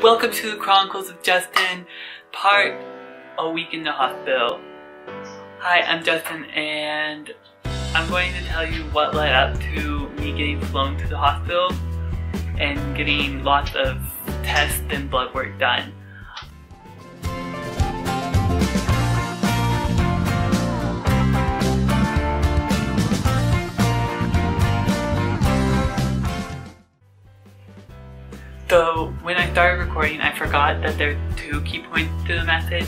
Welcome to the Chronicles of Justin, part A Week in the Hospital. Hi, I'm Justin and I'm going to tell you what led up to me getting flown to the hospital and getting lots of tests and blood work done. So when I started recording, I forgot that there are 2 key points to the message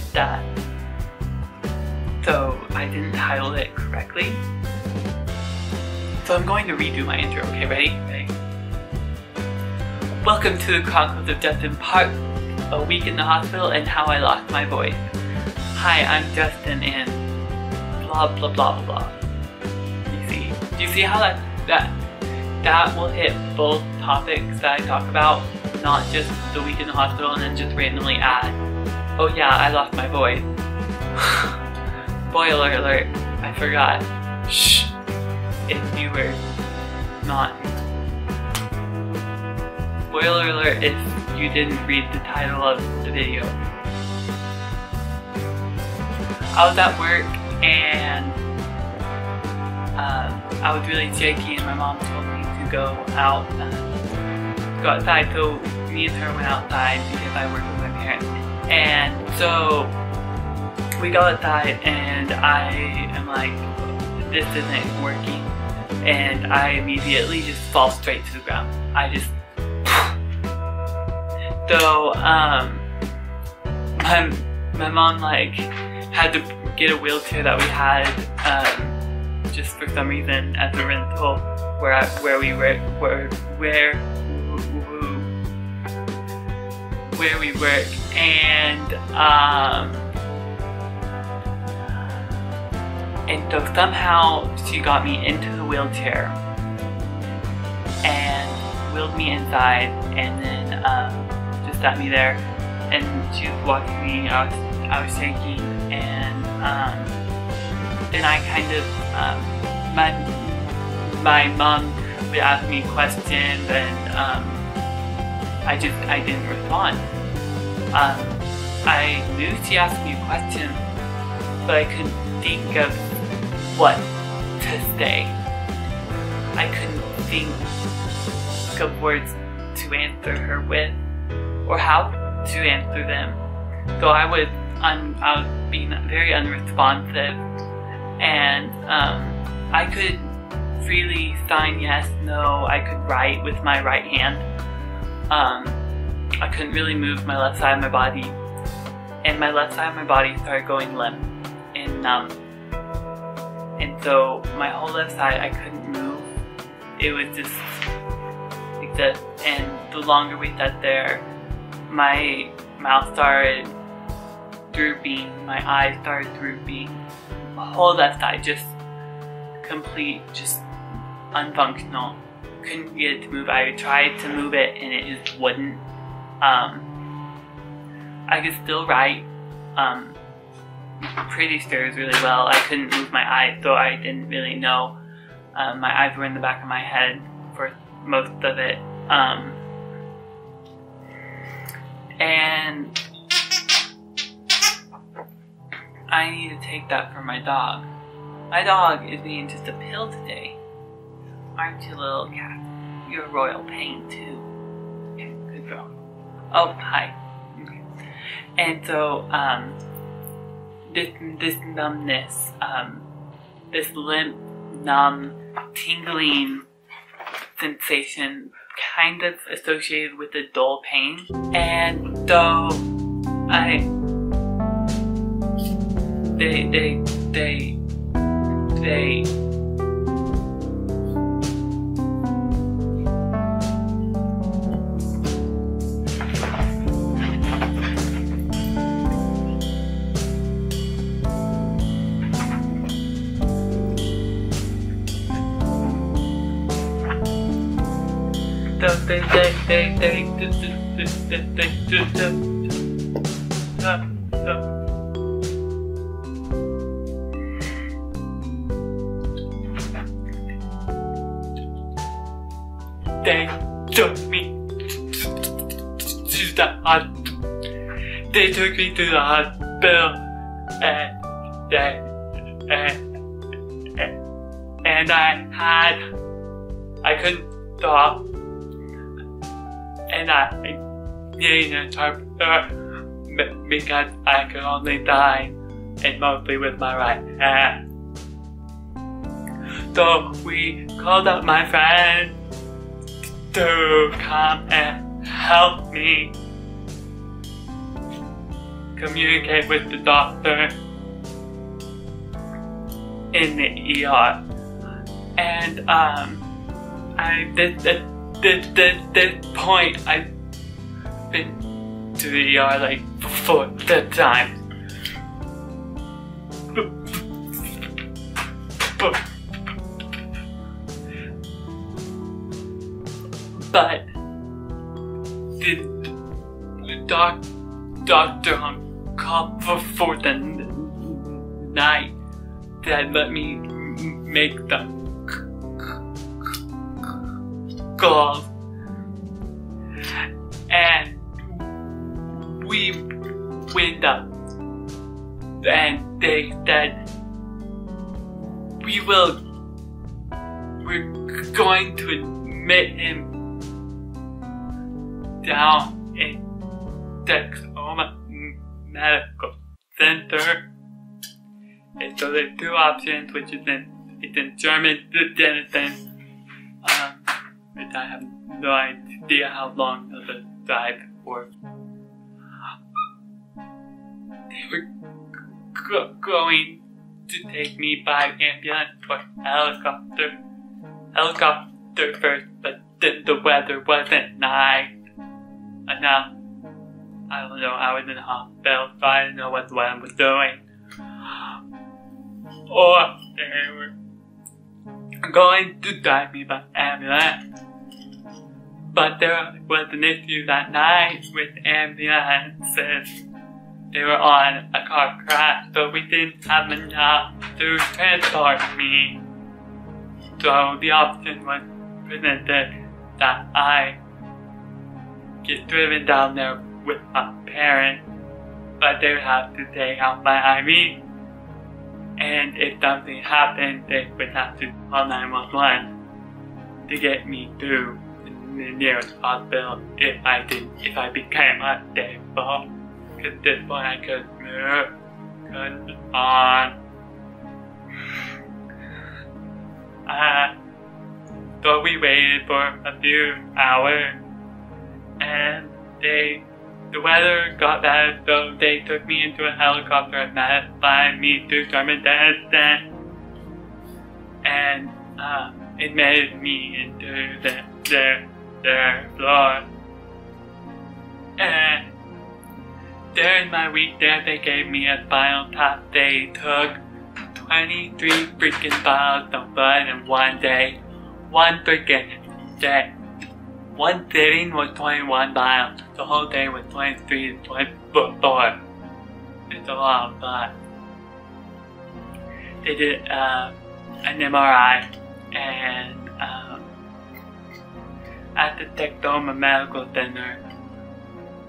so I didn't title it correctly. So I'm going to redo my intro, okay, ready? Welcome to the Chronicles of Justin, part A Week in the Hospital and How I Lost My Voice. Hi, I'm Justin and blah blah blah blah blah. Do you see how that will hit both topics that I talk about? Not just the week in the hospital and then just randomly add, oh yeah, I lost my voice. Spoiler alert, I forgot. Shh. If you were not. Spoiler alert if you didn't read the title of the video. I was at work and I was really shaky and my mom told me to go outside, so me and her went outside because I work with my parents. And so we go outside and I am like, this isn't working. And I immediately just fall straight to the ground. So my mom like had to get a wheelchair that we had just for some reason at the rental where we work, and so somehow she got me into the wheelchair and wheeled me inside and then just sat me there and she was watching me. I was shaking and then I kind of my mom would ask me questions and I didn't respond. I knew she asked me a question, but I couldn't think of what to say. I couldn't think of words to answer her with, or how to answer them. So I was being very unresponsive, and I could freely sign yes, no. I could write with my right hand. I couldn't really move my left side of my body, and my left side of my body started going limp and numb. And so my whole left side, I couldn't move. It was just like this. And the longer we sat there, my mouth started drooping, my eyes started drooping. My whole left side just unfunctional. Couldn't get it to move. I tried to move it and it just wouldn't. I could still write pretty sure really well. I couldn't move my eyes, so I didn't really know. My eyes were in the back of my head for most of it. And I need to take that for my dog. My dog is being just a pill today. Aren't you, little cat? You're a royal pain too. Okay, good girl. Oh, hi. Okay. And so, this numbness, this limp, numb, tingling sensation, kind of associated with a dull pain. And so, they They took me to the hospital. They took me to the hospital, and I couldn't stop, and I needed an interpreter because I could only sign, and mostly with my right hand. So we called up my friend to come and help me communicate with the doctor in the ER. And this point I've been to the ER like 4 times. But the doctor on call for the night that let me make the calls, and we went up, and they said we're going to admit him down in Tacoma Medical Center. And so there's 2 options, which is in German, the Denison, which I have no idea how long the drive for. They were going to take me by ambulance or helicopter first, but then the weather wasn't nice enough. I don't know, I was in the hospital, so I didn't know what I was doing. Or they were going to drive me by ambulance. But there was an issue that night with ambulances. They were on a car crash, so we didn't have enough to transport me. So the option was presented that I get driven down there with my parents, but they would have to take out my IV. And if something happened, they would have to call 911 to get me to the nearest hospital if I became unstable. Because at this point I could move, so we waited for a few hours, and the weather got bad, so they took me into a helicopter and fly me to German Denison, and admitted me into their floor. And during my week there, they gave me a spinal tap. They took 23 freaking bottles of blood in one day. One freaking day. One sitting was 21 bottles. The whole day was 23 to 24. It's a lot of blood. They did an MRI, and at the Tacoma Medical Center,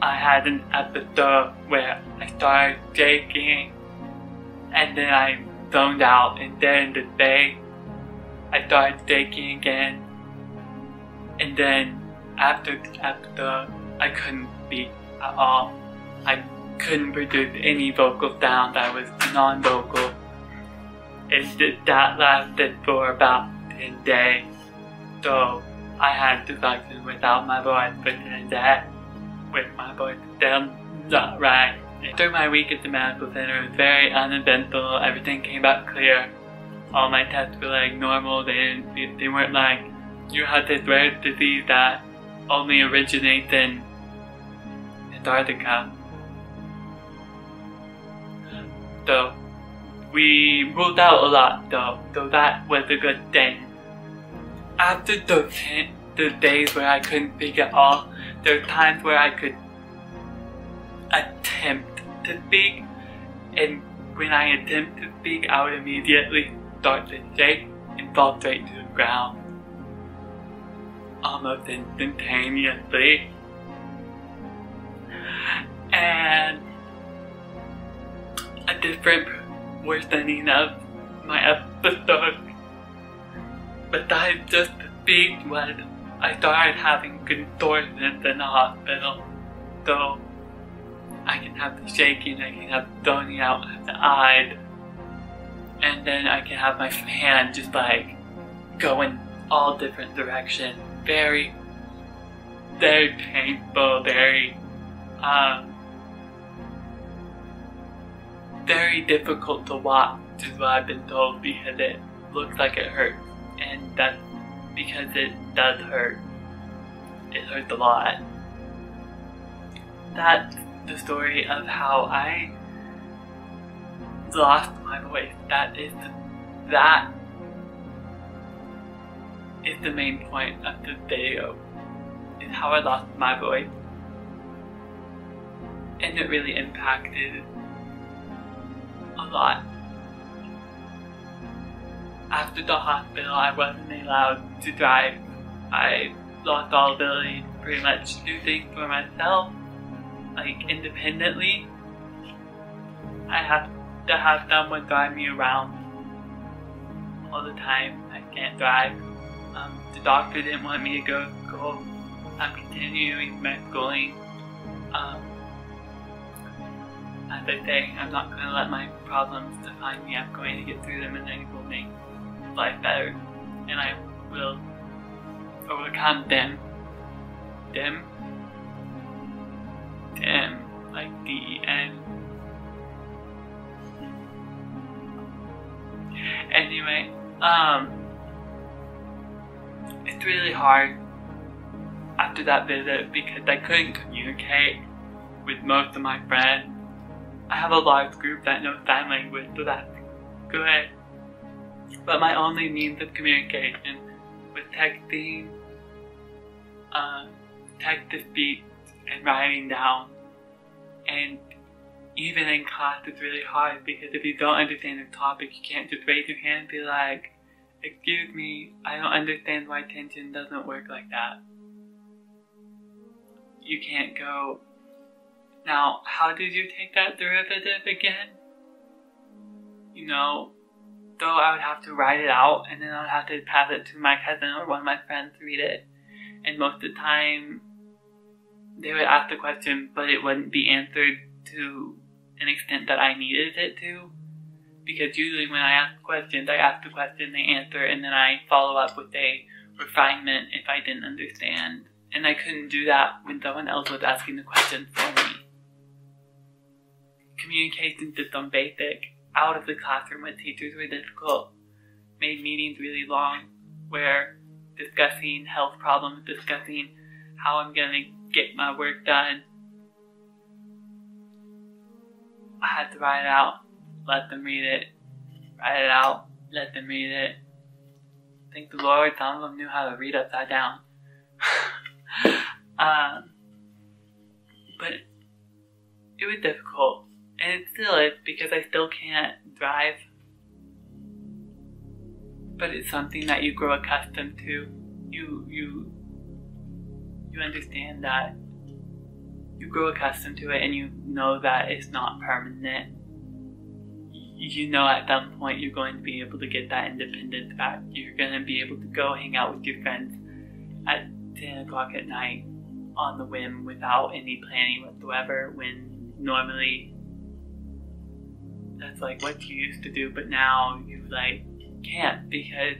I had an episode where I started shaking, and then I zoned out, and then the day I started shaking again, and then after the episode, I couldn't speak at all. I couldn't produce any vocal sound. I was non-vocal. That lasted for about 10 days, so I had to function without my voice for 10 days. With my voice still not right. During my week at the medical center, it was very uneventful. Everything came out clear. All my tests were like normal. They weren't like, you have this rare disease that only originates in Antarctica. So we ruled out a lot though, so that was a good thing. After the days where I couldn't speak at all, there were times where I could attempt to speak, and when I attempt to speak, I would immediately start to shake and fall straight to the ground. Almost instantaneously. different worsening of my episode. But that is just the speech when I started having contortions in the hospital. So I can have the shaking, I can have zoning out of the eyes, and then I can have my hand just like go in all different directions. Very, very painful, very difficult to watch is what I've been told, because it looks like it hurts, and that's because it does hurt. It hurts a lot. That's the story of how I lost my voice. That is the main point of this video, is how I lost my voice. And it really impacted a lot. After the hospital, I wasn't allowed to drive. I lost all ability to pretty much do things for myself, like independently. I have to have someone drive me around all the time. I can't drive. The doctor didn't want me to go to school. I'm continuing my schooling. As I say, I'm not going to let my problems define me. I'm going to get through them, and then it will make life better. And I will overcome them. Them, like D-E-N. Anyway, it's really hard after that visit because I couldn't communicate with most of my friends. I have a large group that knows sign language, so that's good. But my only means of communication was texting, text-to-speech, and writing down. And even in class, it's really hard because if you don't understand the topic, you can't just raise your hand and be like, "Excuse me, I don't understand why tension doesn't work like that." You can't go, "Now, how did you take that derivative again?" You know, though I would have to write it out, and then I would have to pass it to my cousin or one of my friends to read it. And most of the time, they would ask the question, but it wouldn't be answered to an extent that I needed it to. Because usually when I ask questions, I ask the question, they answer, and then I follow up with a refinement if I didn't understand. And I couldn't do that when someone else was asking the question for me. Communication system basic, out of the classroom when teachers were difficult, made meetings really long, where discussing health problems, discussing how I'm gonna get my work done. I had to write it out, let them read it, write it out, let them read it. Thank the Lord, some of them knew how to read upside down. But it was difficult, and it still is because I still can't drive. But it's something that you grow accustomed to. You understand that. You grow accustomed to it, and you know that it's not permanent. You know at some point you're going to be able to get that independence back. You're going to be able to go hang out with your friends at 10 o'clock at night on the whim without any planning whatsoever, when normally that's like what you used to do, but now you like can't because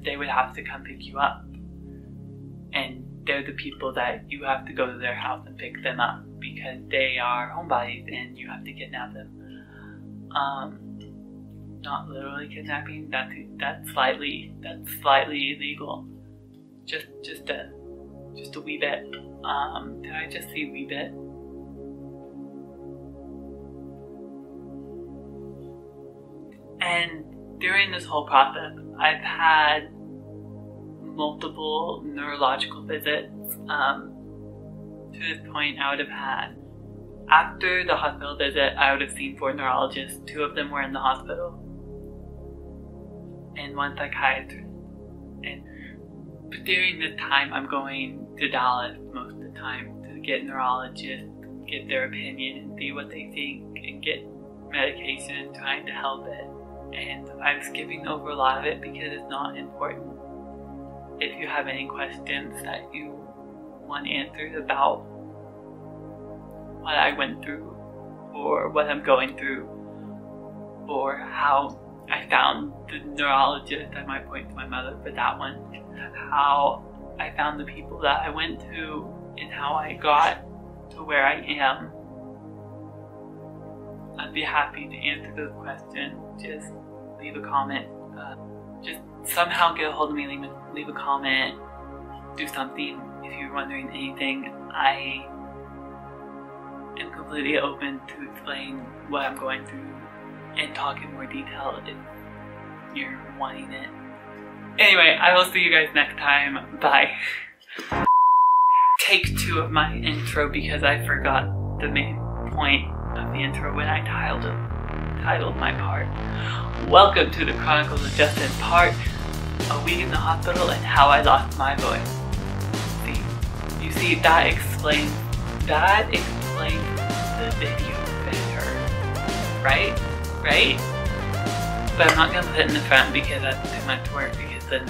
they would have to come pick you up, and they're the people that you have to go to their house and pick them up because they are homebodies and you have to kidnap them. Not literally kidnapping, that's slightly illegal. Just a wee bit. Did I just see wee bit? And during this whole process, I've had multiple neurological visits. To this point, I would have had, after the hospital visit, I would have seen 4 neurologists. 2 of them were in the hospital, and 1 psychiatrist. But during this time, I'm going to Dallas most of the time to get neurologists, get their opinion, and see what they think, and get medication, trying to help it, and I'm skipping over a lot of it because it's not important. If you have any questions that you want answered about what I went through, or what I'm going through, or how I found the neurologist, I might point to my mother for that one, how I found the people that I went to, and how I got to where I am, I'd be happy to answer those questions. Just leave a comment. Just somehow get a hold of me, leave a comment, do something. If you're wondering anything, I am completely open to explain what I'm going through and talk in more detail if you're wanting it. Anyway, I will see you guys next time. Bye. Take 2 of my intro because I forgot the main point of the intro when I titled my part. Welcome to the Chronicles of Justin Part, a week in the hospital and how I lost my voice. You see, that explains the video better, right? But I'm not gonna put it in the front because that's too much work, because then